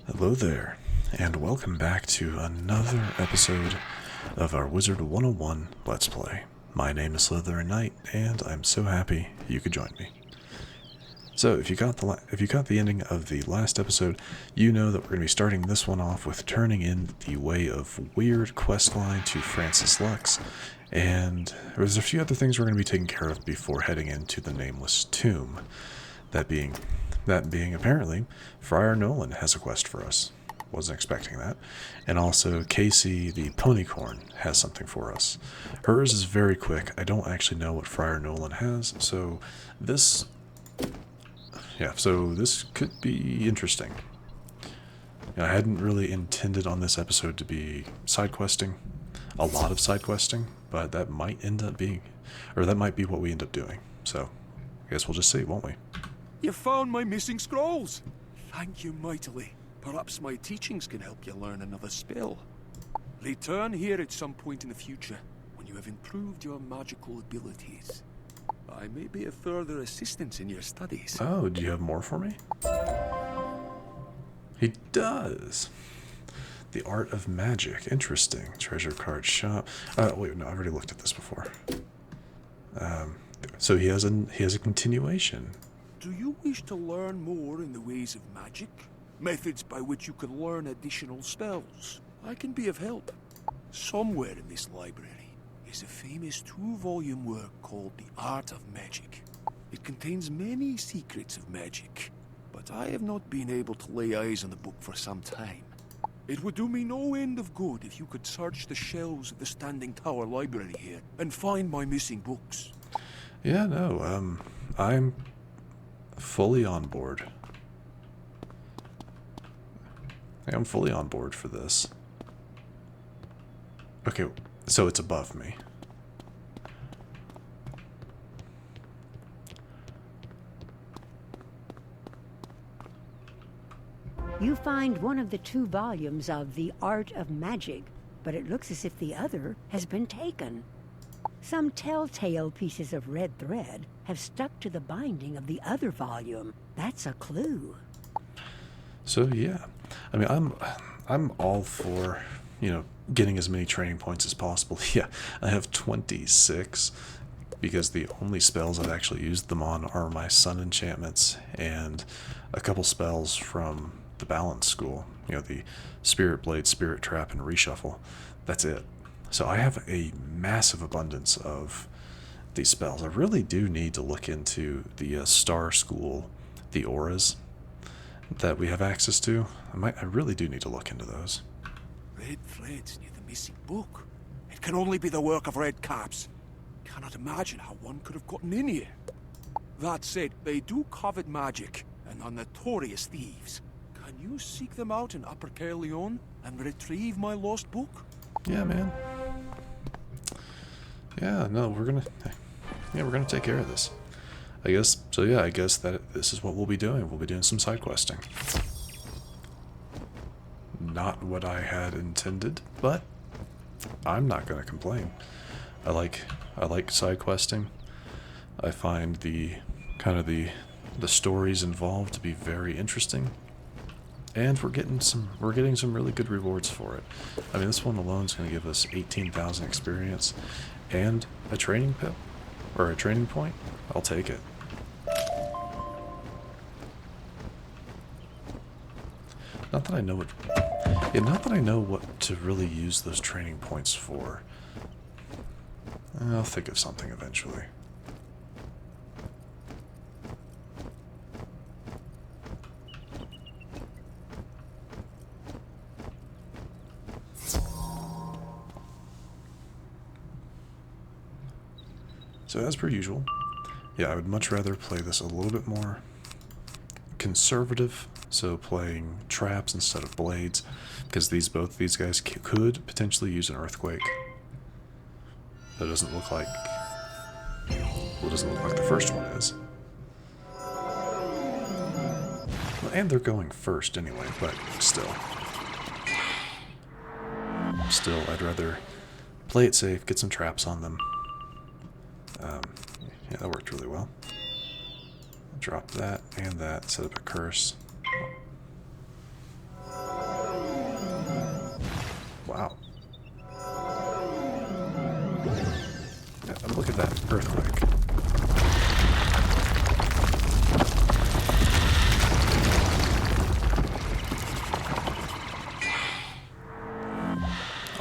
Hello there, and welcome back to another episode of our Wizard101 Let's Play. My name is SlytherinKnight, and I'm so happy you could join me. So, if you got the ending of the last episode, you know that we're going to be starting this one off with turning in the Way of Weird questline to Francis Lux, and there's a few other things we're going to be taking care of before heading into the Nameless Tomb. That being apparently, Friar Nolan has a quest for us. Wasn't expecting that. And also, Casey the Ponycorn has something for us. Hers is very quick. I don't actually know what Friar Nolan has, so this could be interesting. I hadn't really intended on this episode to be side questing, a lot of side questing, but that might end up being, or that might be what we end up doing. So, I guess we'll just see, won't we? You found my missing scrolls! Thank you mightily. Perhaps my teachings can help you learn another spell. Return here at some point in the future, when you have improved your magical abilities. I may be of further assistance in your studies. Oh, do you have more for me? He does! The Art of Magic. Interesting. Treasure card shop. Wait, no, I already looked at this before. So he has a continuation. Do you wish to learn more in the ways of magic? Methods by which you can learn additional spells? I can be of help. Somewhere in this library is a famous 2-volume work called The Art of Magic. It contains many secrets of magic, but I have not been able to lay eyes on the book for some time. It would do me no end of good if you could search the shelves of the Standing Tower Library here and find my missing books. Yeah, no, I'm fully on board. I'm fully on board for this. Okay, so it's above me. You find one of the 2 volumes of The Art of Magic, but it looks as if the other has been taken. Some telltale pieces of red thread have stuck to the binding of the other volume. That's a clue. So yeah, I mean, I'm all for, getting as many training points as possible. Yeah, I have 26 because the only spells I've actually used them on are my sun enchantments and a couple spells from the balance school. The Spirit Blade, Spirit Trap, and Reshuffle. That's it. So I have a massive abundance of these spells. I really do need to look into the Star School, the auras that we have access to. I really do need to look into those. Red threads near the missing book. It can only be the work of red caps. Cannot imagine how one could have gotten in here. That said, they do covet magic and are notorious thieves. Can you seek them out in Upper Caerleon and retrieve my lost book? Yeah, man. Yeah, no, we're gonna take care of this. I guess that this is what we'll be doing. We'll be doing some side questing. Not what I had intended, but I'm not gonna complain. I like side questing. I find the stories involved to be very interesting. And we're getting some really good rewards for it. I mean, this one alone is going to give us 18,000 experience and a training pip or a training point. I'll take it. Not that I know what to really use those training points for. I'll think of something eventually. So as per usual, yeah, I would much rather play this a little bit more conservative, so playing traps instead of blades, because both these guys could potentially use an earthquake. That doesn't look like, well, it doesn't look like the first one is. Well, and they're going first anyway, but still, I'd rather play it safe, get some traps on them. Yeah, that worked really well. Drop that and that, set up a curse.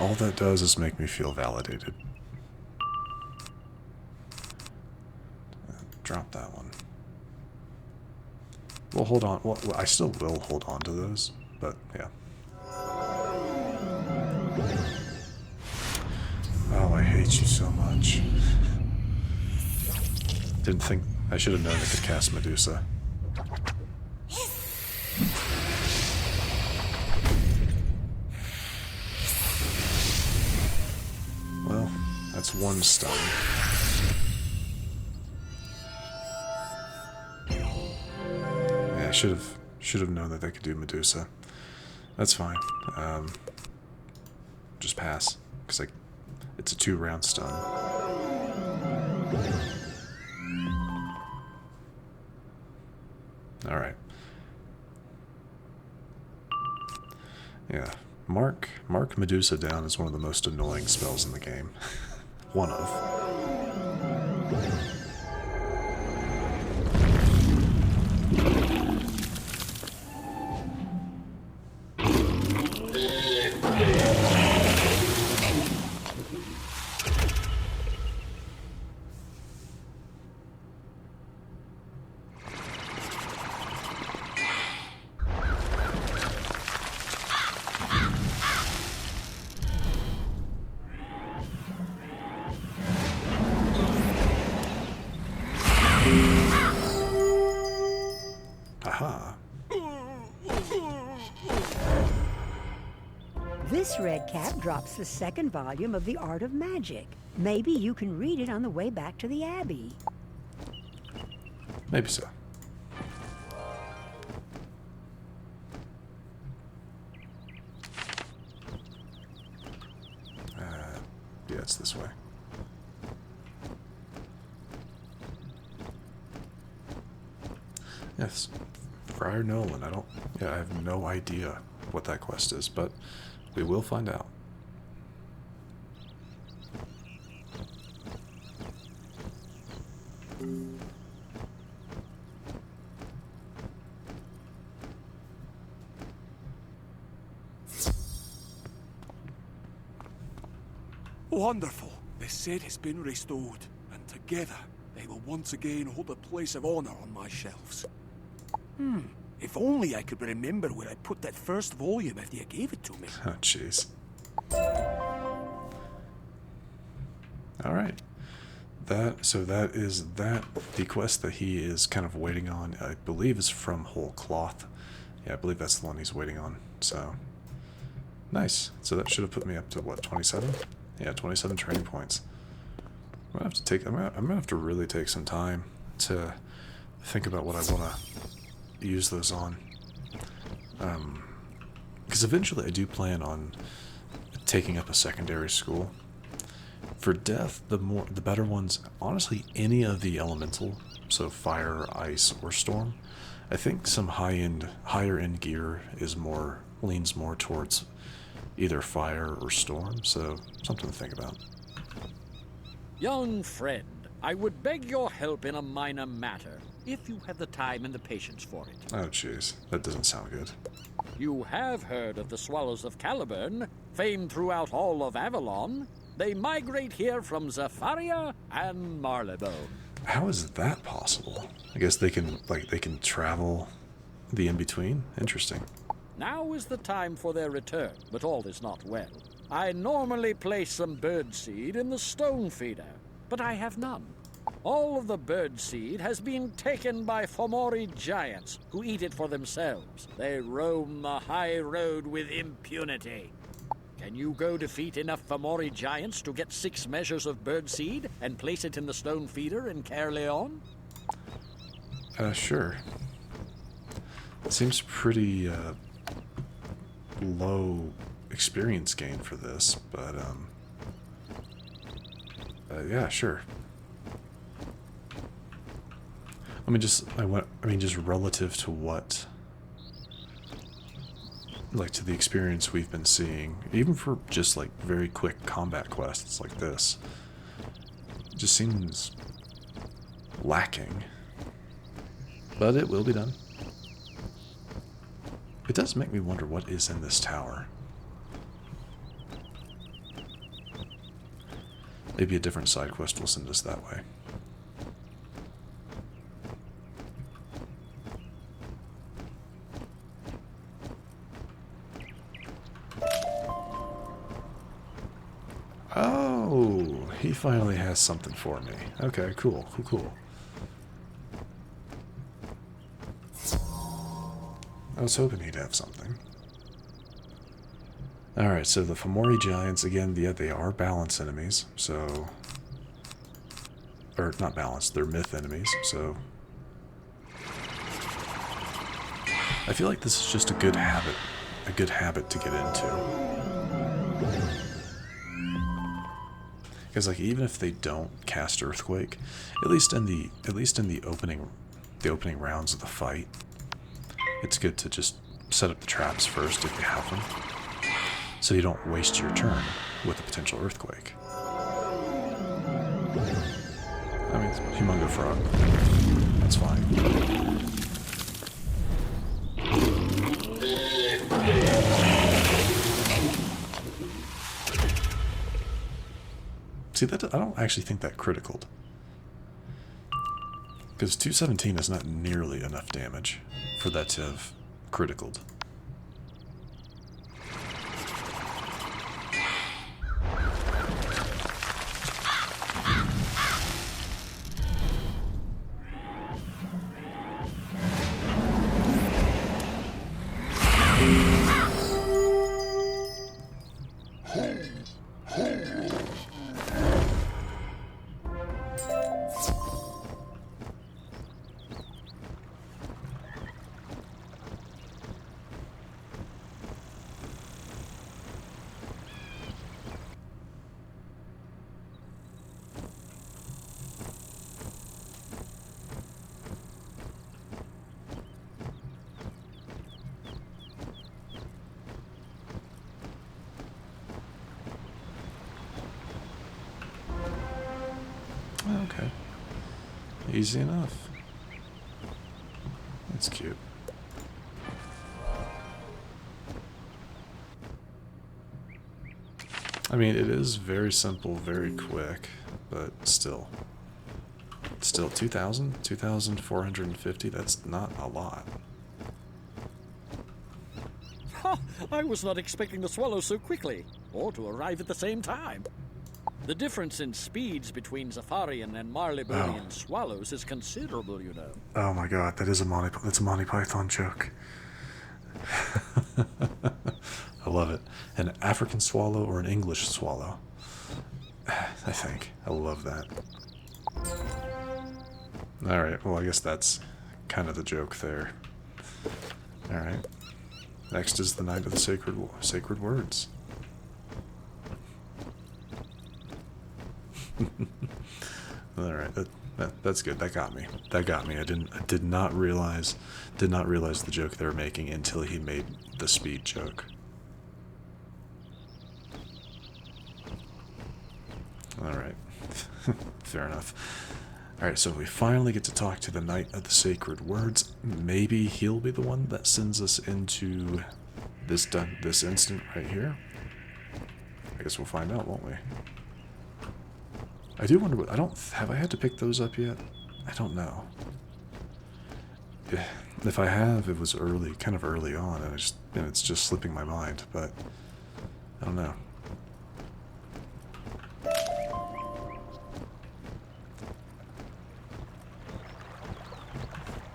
all that does is make me feel validated. Drop that one. We'll hold on. Well, I still will hold on to those, but yeah. Oh, I hate you so much. Didn't think I should have known I could cast Medusa. Well, that's one stun. Yeah, I should have known that they could do Medusa. That's fine. Just pass, because it's a 2-round stun. All right. Yeah, mark Medusa down is one of the most annoying spells in the game. One of. Aha. This red cap drops the second volume of The Art of Magic. Maybe you can read it on the way back to the Abbey. Maybe so. Yeah, it's this way. Yes, Friar Nolan. I have no idea what that quest is, but we will find out. Wonderful. The set has been restored, and together they will once again hold a place of honor on my shelves. If only I could remember where I put that first volume after you gave it to me. Oh, jeez. All right. So that is the quest that he is kind of waiting on. I believe is from Whole Cloth. Yeah, I believe that's the one he's waiting on. So nice. So that should have put me up to what, 27? Yeah, 27 training points. I'm gonna have to really take some time to think about what I want to use those on. Because eventually I do plan on taking up a secondary school. For death, the better ones, honestly, any of the elemental, so fire, ice, or storm. I think some higher end gear leans more towards either fire or storm, so something to think about. Young friend, I would beg your help in a minor matter, if you have the time and the patience for it. Oh, jeez. That doesn't sound good. You have heard of the Swallows of Caliburn, famed throughout all of Avalon. They migrate here from Zafaria and Marlebone. How is that possible? I guess they can travel the in-between? Interesting. Now is the time for their return, but all is not well. I normally place some birdseed in the stone feeder, but I have none. All of the birdseed has been taken by Fomori giants, who eat it for themselves. They roam the high road with impunity. Can you go defeat enough Fomori giants to get 6 measures of birdseed and place it in the stone feeder in Caerleon? Sure. It seems pretty, low experience gain for this, but, yeah, sure. Just relative to what, to the experience we've been seeing, even for just, very quick combat quests like this, it just seems lacking. But it will be done. It does make me wonder what is in this tower. Maybe a different side quest will send us that way. Oh, he finally has something for me. Okay, cool, cool, cool. I was hoping he'd have something. Alright, so the Fomori Giants, again, yeah, they are balance enemies, so... Or, not balanced, they're myth enemies, so... I feel like this is just a good habit to get into. Because, like, even if they don't cast Earthquake, at least in the opening rounds of the fight, it's good to just set up the traps first if you have them, so you don't waste your turn with a potential Earthquake. I mean, Humongo Frog. That's fine. See, that I don't actually think that criticaled. Because 217 is not nearly enough damage for that to have criticaled. Okay. Easy enough. That's cute. I mean, it is very simple, very quick, but still. Still, 2,000? 2,450? That's not a lot. Ha! I was not expecting the swallow so quickly, or to arrive at the same time. The difference in speeds between Zafarian and Marleybonian swallows is considerable, you know. Oh my god, that's a Monty Python joke. I love it. An African swallow or an English swallow? I think. I love that. Alright, well I guess that's kind of the joke there. Alright. Next is the Night of the Sacred Words. Alright, that's good. That got me. I did not realize the joke they were making until he made the speed joke. Alright. Fair enough. Alright, so we finally get to talk to the Knight of the Sacred Words. Maybe he'll be the one that sends us into this instant right here. I guess we'll find out, won't we? I do wonder what... Have I had to pick those up yet? I don't know. If I have, it was kind of early on, and it's just slipping my mind, but... I don't know.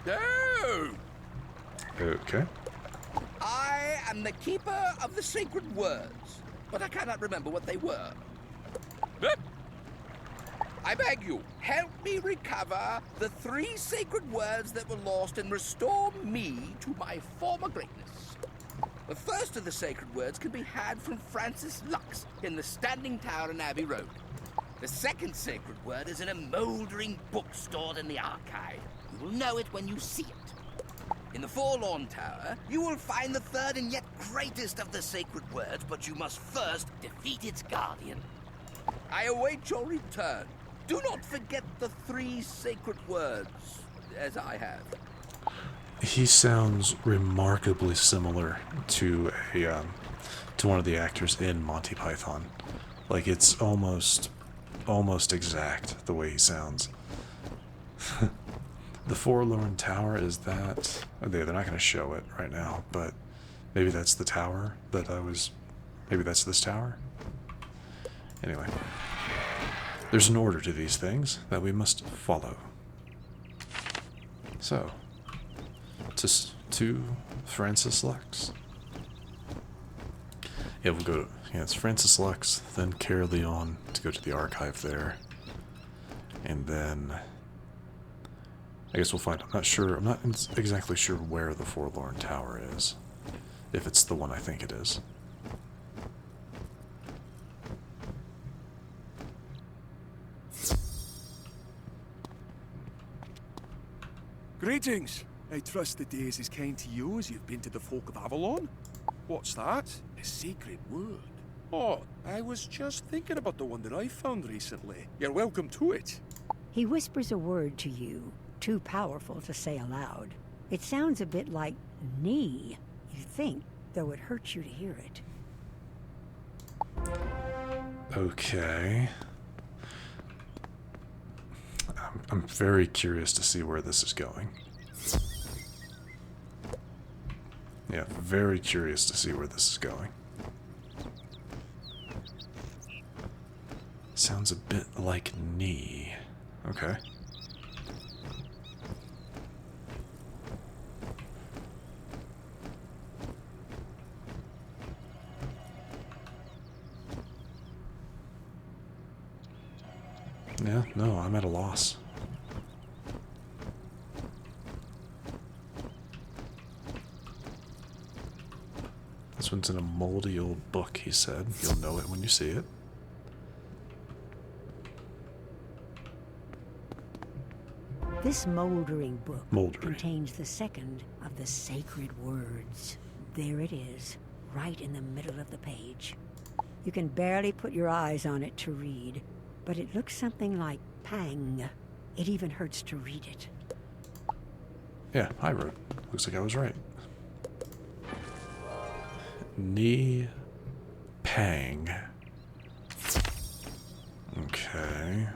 No! Okay. I am the keeper of the sacred words, but I cannot remember what they were. I beg you, help me recover the 3 sacred words that were lost and restore me to my former greatness. The first of the sacred words can be had from Francis Lux in the Standing Tower in Abbey Road. The second sacred word is in a mouldering book stored in the archive. You will know it when you see it. In the Forlorn Tower, you will find the third and yet greatest of the sacred words, but you must first defeat its guardian. I await your return. Do not forget the 3 sacred words, as I have. He sounds remarkably similar to one of the actors in Monty Python. Like, it's almost almost exact the way he sounds. The Forlorn Tower, is that... They're not going to show it right now, but maybe that's the tower that I was... Maybe that's this tower? Anyway. There's an order to these things that we must follow. So, to Francis Lux. Yeah, we'll go... Yeah, it's Francis Lux, then Caerleon to go to the archive there. And then... I guess we'll find... I'm not sure... I'm not exactly sure where the Forlorn Tower is. If it's the one I think it is. Greetings. I trust the day is as kind to you as you've been to the folk of Avalon. What's that? A sacred word. Oh, I was just thinking about the one that I found recently. You're welcome to it. He whispers a word to you, too powerful to say aloud. It sounds a bit like knee, you think, though it hurts you to hear it. Okay. I'm very curious to see where this is going. Yeah, very curious to see where this is going. Sounds a bit like knee. Okay. Yeah, no, I'm at a loss. This one's in a moldy old book, he said. You'll know it when you see it. This moldering book contains the second of the sacred words. There it is, right in the middle of the page. You can barely put your eyes on it to read, but it looks something like pang. It even hurts to read it. Yeah, I wrote. Looks like I was right. Knee pang. Okay.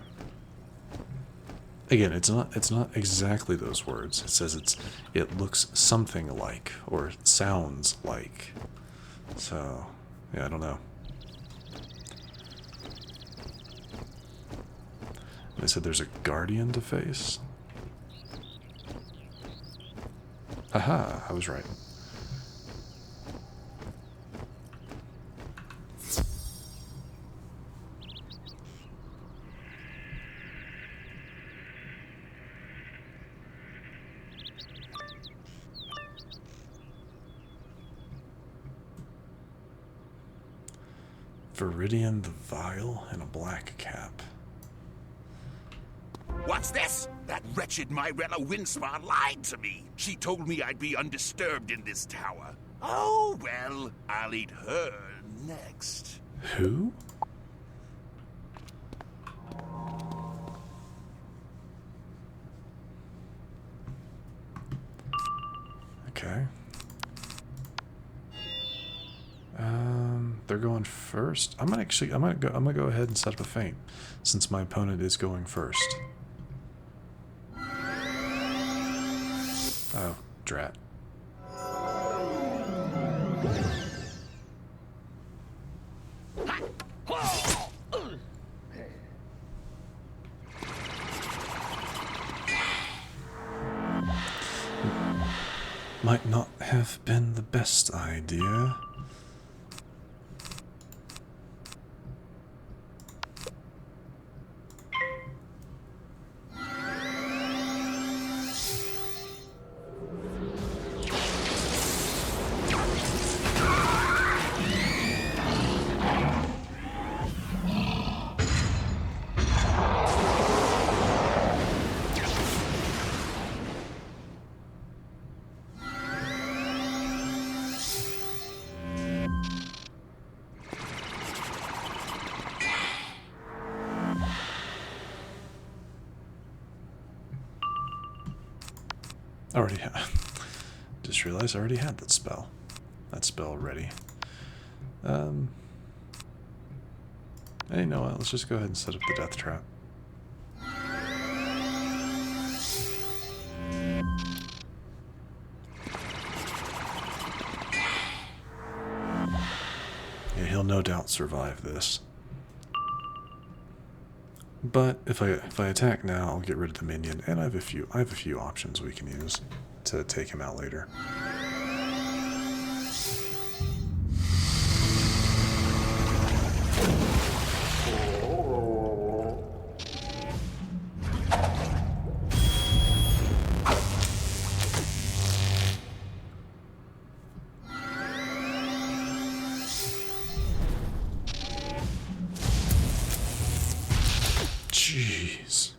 Again, it's not exactly those words. It says it looks something like, or it sounds like. So, yeah, I don't know. They said there's a guardian to face. Haha, I was right. Viridian the Vile in a black cap. What's this? That wretched Myrella Winspar lied to me. She told me I'd be undisturbed in this tower. Oh, well, I'll eat her next. Who? Okay. They're going first. I'm gonna go ahead and set up a feint, since my opponent is going first. Oh, drat. Might not have been the best idea. Already just realized I already had that spell. That spell ready. Hey, you know what? Let's just go ahead and set up the death trap. Yeah, he'll no doubt survive this. But if I attack now, I'll get rid of the minion, and I have a few options we can use to take him out later. Jeez.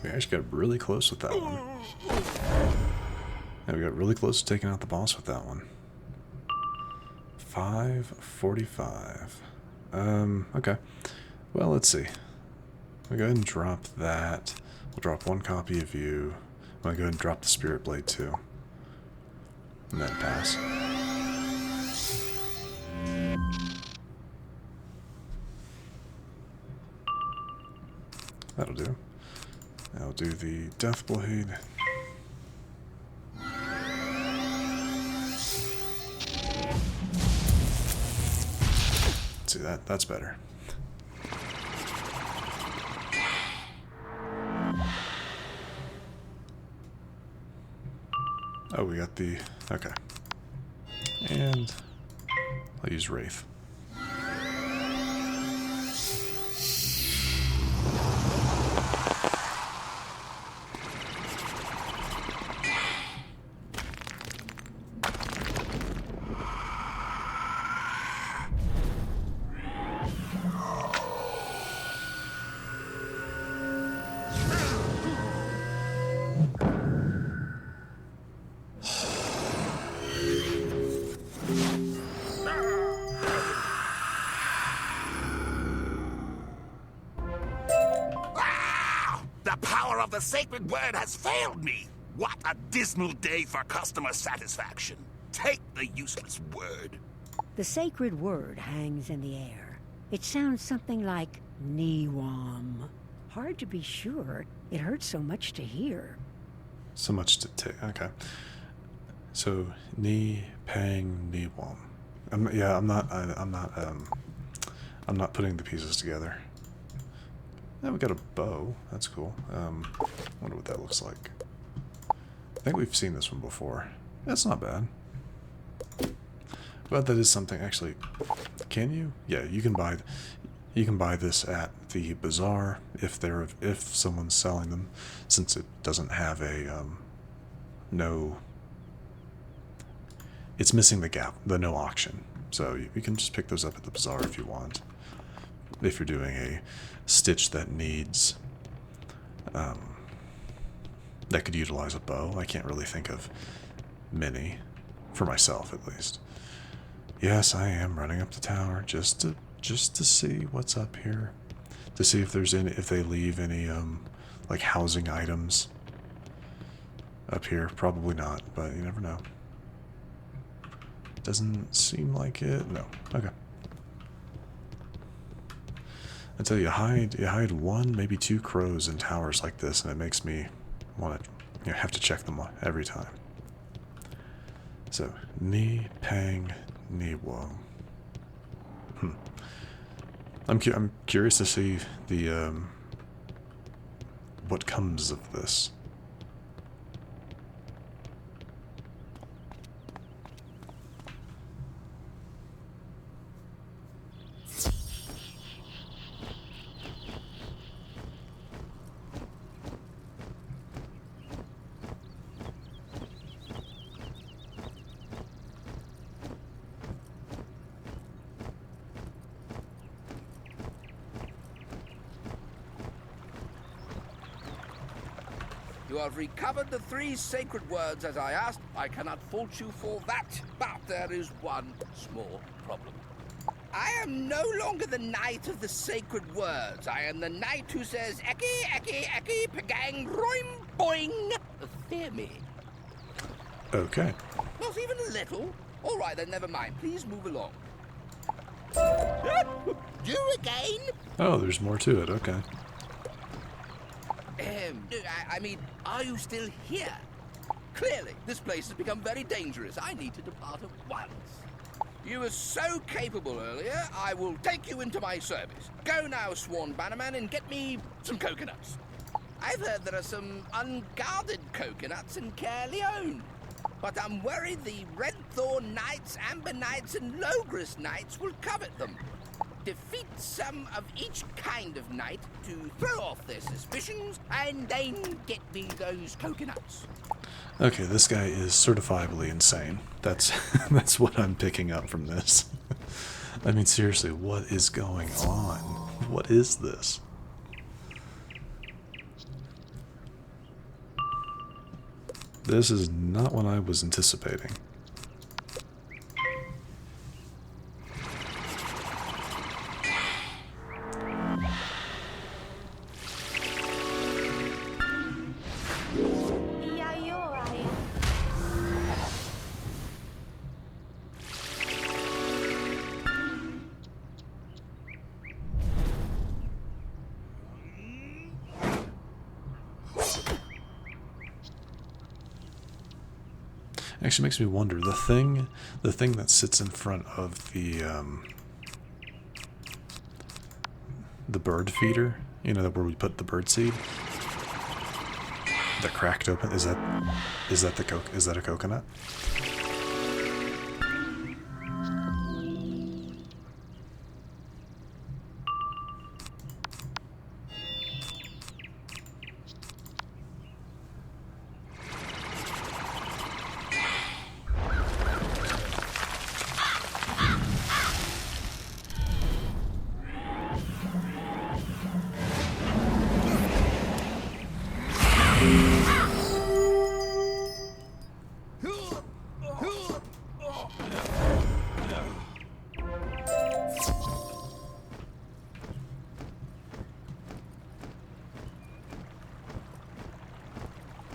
We actually got really close with that one. Yeah, we got really close to taking out the boss with that one. 545. Okay. Well, let's see. We'll go ahead and drop that. We'll drop one copy of you. I'm going to go ahead and drop the Spirit Blade too. And then pass. That'll do. I'll do the Death Blade. See that? That's better. Oh, we got the... okay. And I'll use Wraith. The power of the sacred word has failed me. What a dismal day for customer satisfaction. Take the useless word. The sacred word hangs in the air. It sounds something like Niwam. Hard to be sure. It hurts so much to hear. So much to take. Okay. So Ni Pang Niwam. I'm not putting the pieces together. Yeah, we got a bow. That's cool. Wonder what that looks like. I think we've seen this one before. That's not bad. But that is something. Actually, can you? Yeah, you can buy. You can buy this at the bazaar if someone's selling them, since it doesn't have a no. It's missing the no auction, so you can just pick those up at the bazaar if you want. If you're doing a stitch that needs that could utilize a bow. I can't really think of many, for myself at least. Yes, I am running up the tower just to see what's up here, to see if they leave any like housing items up here. Probably not, but you never know. Doesn't seem like it. No. Okay. I tell you, you hide one, maybe two crows in towers like this, and it makes me want to have to check them every time. So, Ni Pang Ni Wo. I'm curious to see the what comes of this. You have recovered the 3 sacred words as I asked. I cannot fault you for that, but there is one small problem. I am no longer the knight of the sacred words. I am the knight who says, Eki, Eki, Eki, Pagang, Roim, Boing. Fear me. Okay. Not even a little? All right, then, never mind. Please move along. You again? Oh, there's more to it. Okay. I mean, are you still here? Clearly, this place has become very dangerous. I need to depart at once. You were so capable earlier, I will take you into my service. Go now, Sworn Bannerman, and get me some coconuts. I've heard there are some unguarded coconuts in Caerleon. But I'm worried the Redthorn Knights, Amber Knights, and Logris Knights will covet them. Defeat some of each kind of knight to throw off their suspicions, and then get me those coconuts. Okay, this guy is certifiably insane. That's that's what I'm picking up from this. I mean, seriously, what is going on? What is this? This is not what I was anticipating. Actually makes me wonder, the thing that sits in front of the bird feeder, you know, where we put the bird seed, that cracked open, is that a coconut?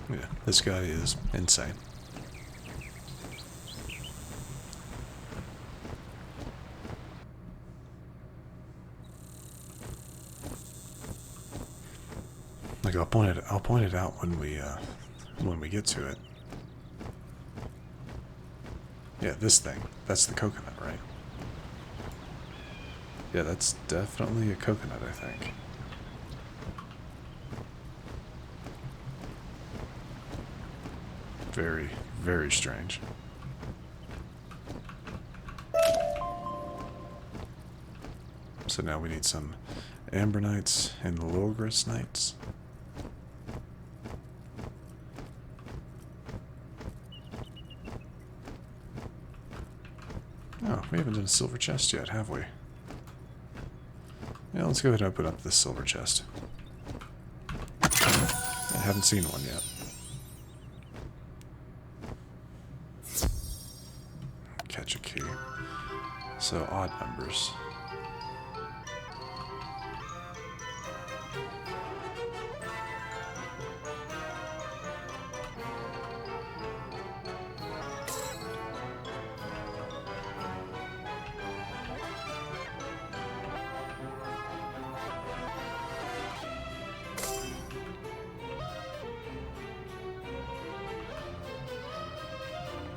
Yeah, this guy is insane. Like, I'll point it out when we get to it. Yeah, this thing. That's the coconut, right? Yeah, that's definitely a coconut, I think. Very, very strange. So now we need some Amber Knights and Logris Knights. Oh, we haven't done a silver chest yet, have we? Yeah, let's go ahead and open up this silver chest. I haven't seen one yet. Catch a key. So, odd numbers.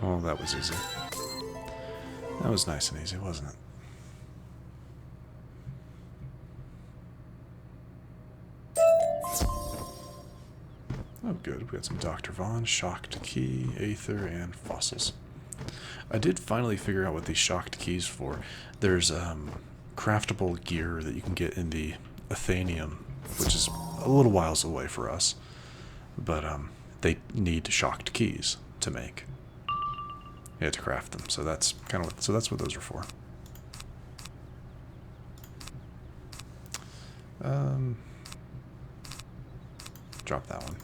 Oh, that was easy. That was nice and easy, wasn't it? Oh, good. We got some Dr. Vaughn, Shocked Key, Aether, and Fossils. I did finally figure out what these Shocked Keys for. There's craftable gear that you can get in the Athenium, which is a little whiles away for us. But they need Shocked Keys to make. You have to craft them, so that's kind of that's what those are for. Drop that one.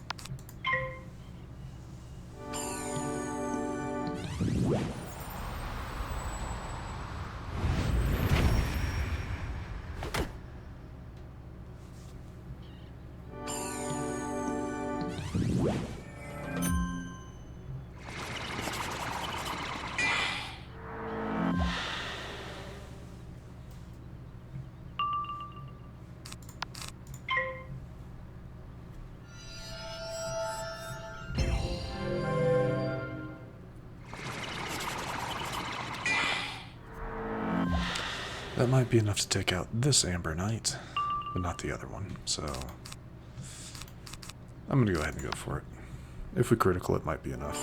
That might be enough to take out this Amber Knight, but not the other one, so I'm gonna go ahead and go for it. If we critical, it might be enough.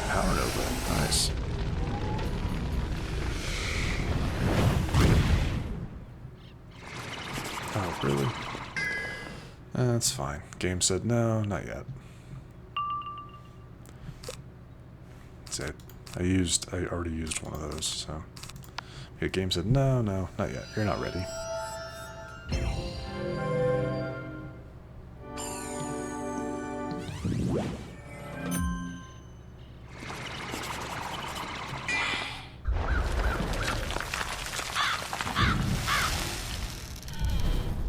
Power Nova, nice. Oh, really? That's fine. Game said no, not yet. That's it. I already used one of those, so. Yeah, game said no, not yet. You're not ready.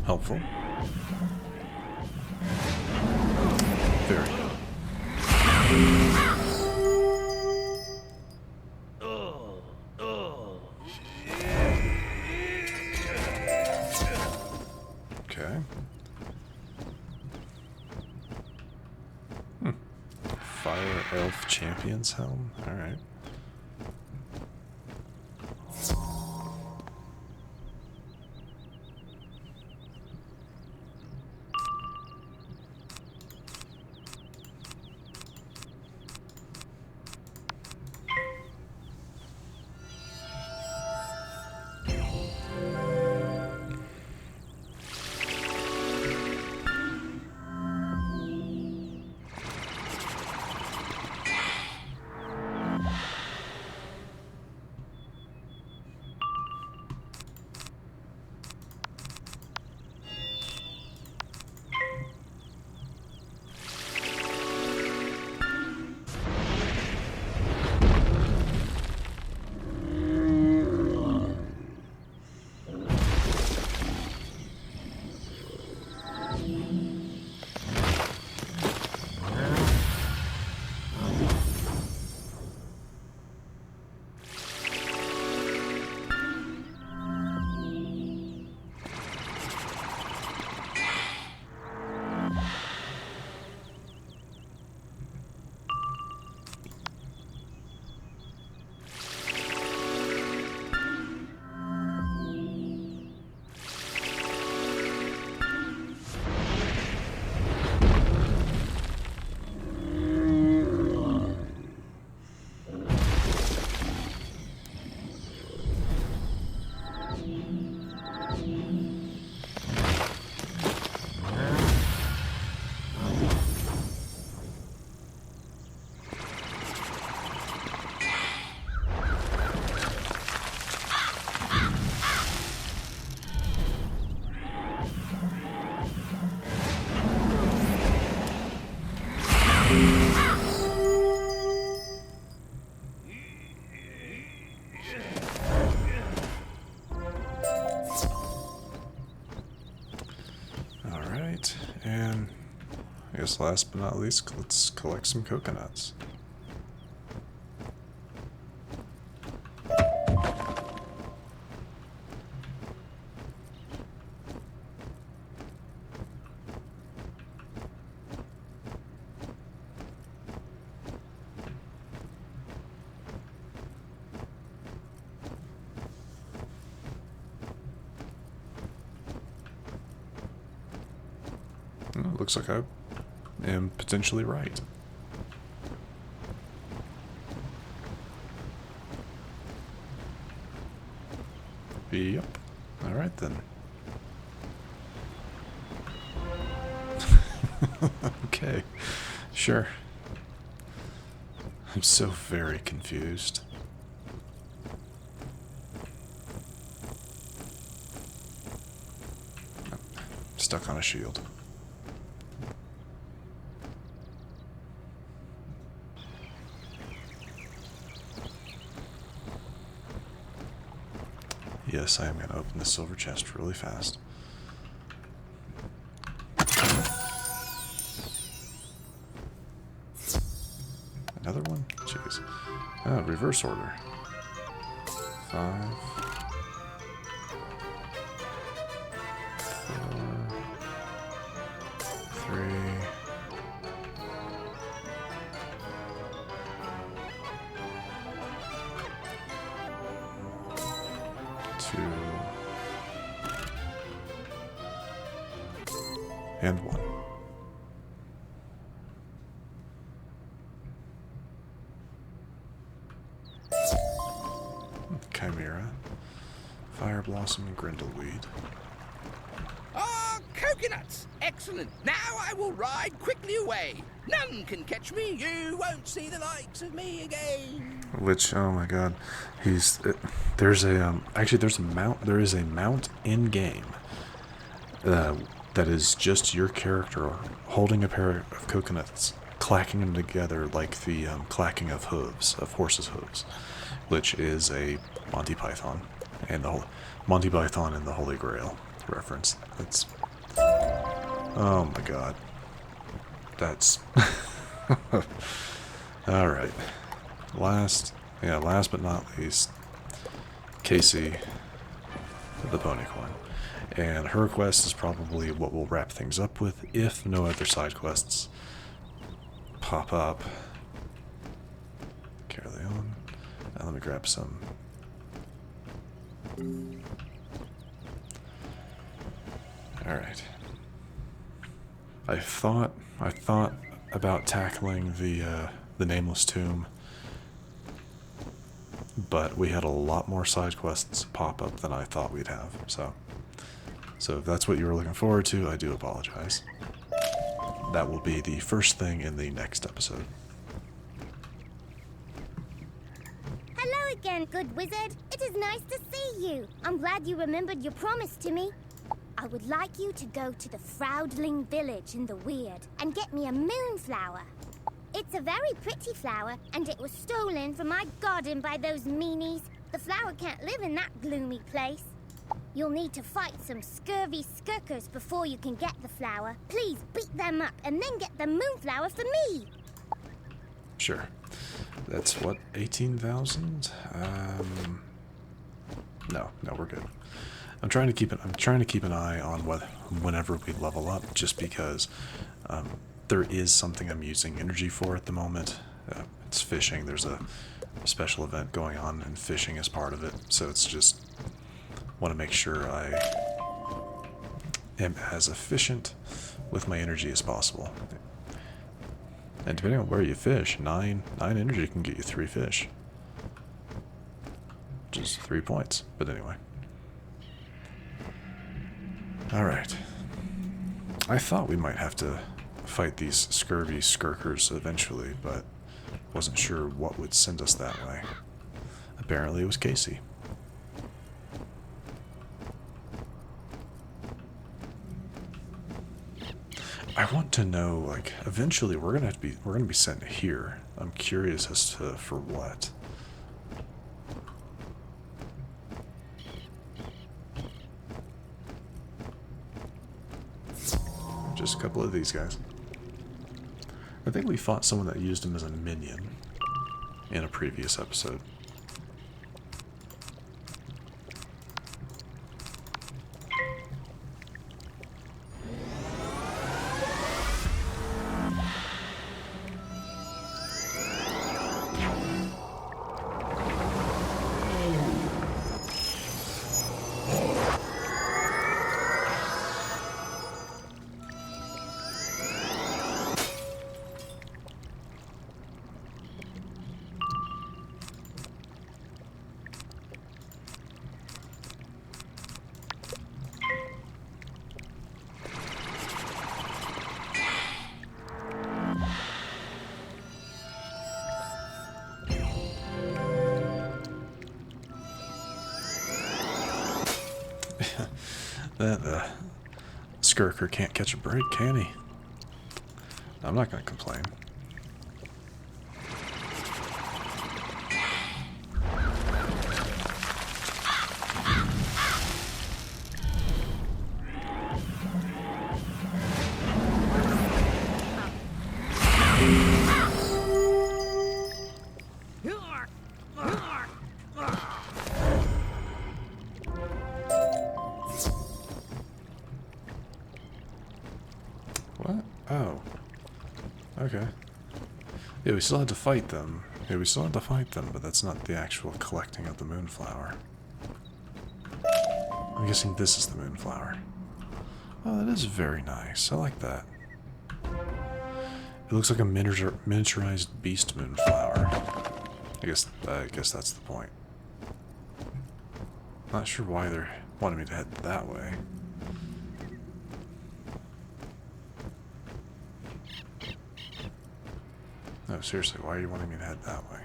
Helpful. Very good. Okay. Fire Elf Champion's Helm? Alright. And I guess last but not least, let's collect some coconuts. Well, looks like I am potentially right. Yep. Alright then. Okay. Sure. I'm so very confused. Stuck on a shield. Yes, I am going to open the silver chest really fast. Another one? Jeez. Oh, reverse order. 5, 4, 3. and 1. Chimera, Fire Blossom, and Grindleweed. Ah, coconuts! Excellent. Now I will ride quickly away. None can catch me. You won't see the likes of me again. Which, oh my god, there's a mount in game that is just your character holding a pair of coconuts, clacking them together like the clacking of hooves, of horses' hooves, which is a Monty Python and the Holy Grail reference. That's, oh my god, that's all right. Last but not least, Casey, the ponycorn. And her quest is probably what we'll wrap things up with if no other side quests pop up. Carry on. Now let me grab some. Alright. I thought about tackling the Nameless Tomb, but we had a lot more side quests pop up than I thought we'd have, so if that's what you were looking forward to, I do apologize. That will be the first thing in the next episode. Hello again, good wizard. It is nice to see you. I'm glad you remembered your promise to me. I would like you to go to the Froudling village in the Weird and get me a moonflower. It's a very pretty flower, and it was stolen from my garden by those meanies. The flower can't live in that gloomy place. You'll need to fight some scurvy skirkers before you can get the flower. Please beat them up and then get the moonflower for me. Sure. That's what, 18,000? No, we're good. I'm trying to keep an eye on whenever we level up, just because there is something I'm using energy for at the moment. It's fishing. There's a special event going on, and fishing is part of it. So it's just want to make sure I am as efficient with my energy as possible. And depending on where you fish, 9 energy can get you 3 fish. Just 3 points. But anyway. Alright. I thought we might have to fight these scurvy skirkers eventually, but wasn't sure what would send us that way. Apparently it was Casey. I want to know, like, eventually we're gonna be sent here. I'm curious as to for what. Just a couple of these guys. I think we fought someone that used him as a minion in a previous episode. That skirker can't catch a break, can he? I'm not going to complain. What? Oh. Okay. Yeah, we still had to fight them. But that's not the actual collecting of the moonflower. I'm guessing this is the moonflower. Oh, that is very nice. I like that. It looks like a miniaturized beast moonflower. I guess that's the point. Not sure why they're wanting me to head that way. No, seriously, why are you wanting me to head that way?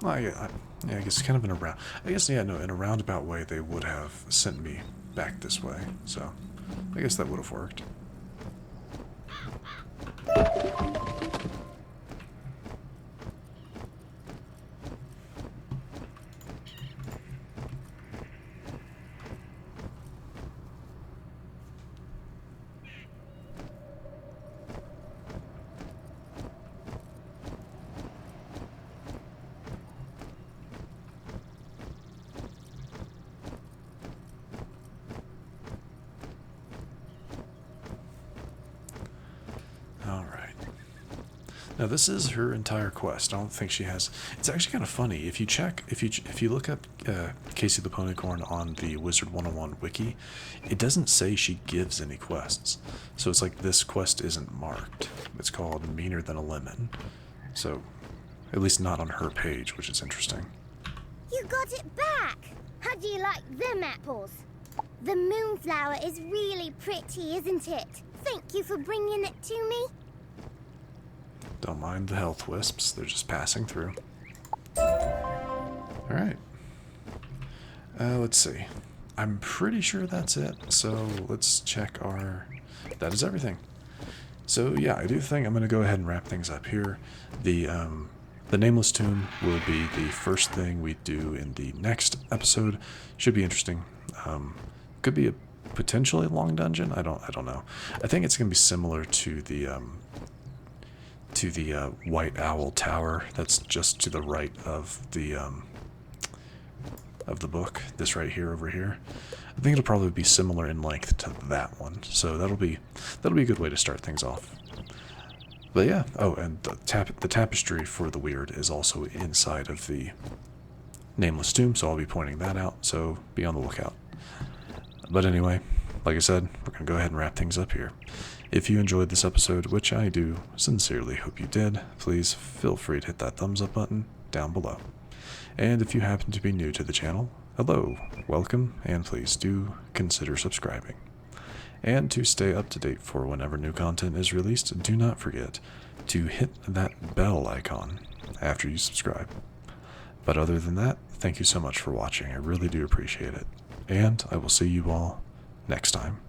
Well, yeah, I guess kind of in a round. I guess, yeah, no, in a roundabout way they would have sent me back this way. So, I guess that would have worked. Now this is her entire quest. I don't think she has. It's actually kind of funny if you check, if you look up Casey the Ponycorn on the Wizard101 wiki, it doesn't say she gives any quests. So it's like this quest isn't marked. It's called Meaner Than a Lemon. So at least not on her page, which is interesting. You got it back. How do you like them apples? The moonflower is really pretty, isn't it? Thank you for bringing it to me. Don't mind the health wisps, they're just passing through. Alright. Let's see. I'm pretty sure that's it, so let's check our... That is everything. So yeah, I do think I'm going to go ahead and wrap things up here. The Nameless Tomb will be the first thing we do in the next episode. Should be interesting. Could be a potentially long dungeon. I don't know. I think it's going to be similar to the White Owl Tower that's just to the right of the book. This right here over here. I think it'll probably be similar in length to that one. So that'll be a good way to start things off. But yeah. Oh, and the tapestry for the weird is also inside of the Nameless Tomb, so I'll be pointing that out. So be on the lookout. But anyway, like I said, we're gonna go ahead and wrap things up here. If you enjoyed this episode, which I do sincerely hope you did, please feel free to hit that thumbs up button down below. And if you happen to be new to the channel, hello, welcome, and please do consider subscribing. And to stay up to date for whenever new content is released, do not forget to hit that bell icon after you subscribe. But other than that, thank you so much for watching. I really do appreciate it. And I will see you all next time.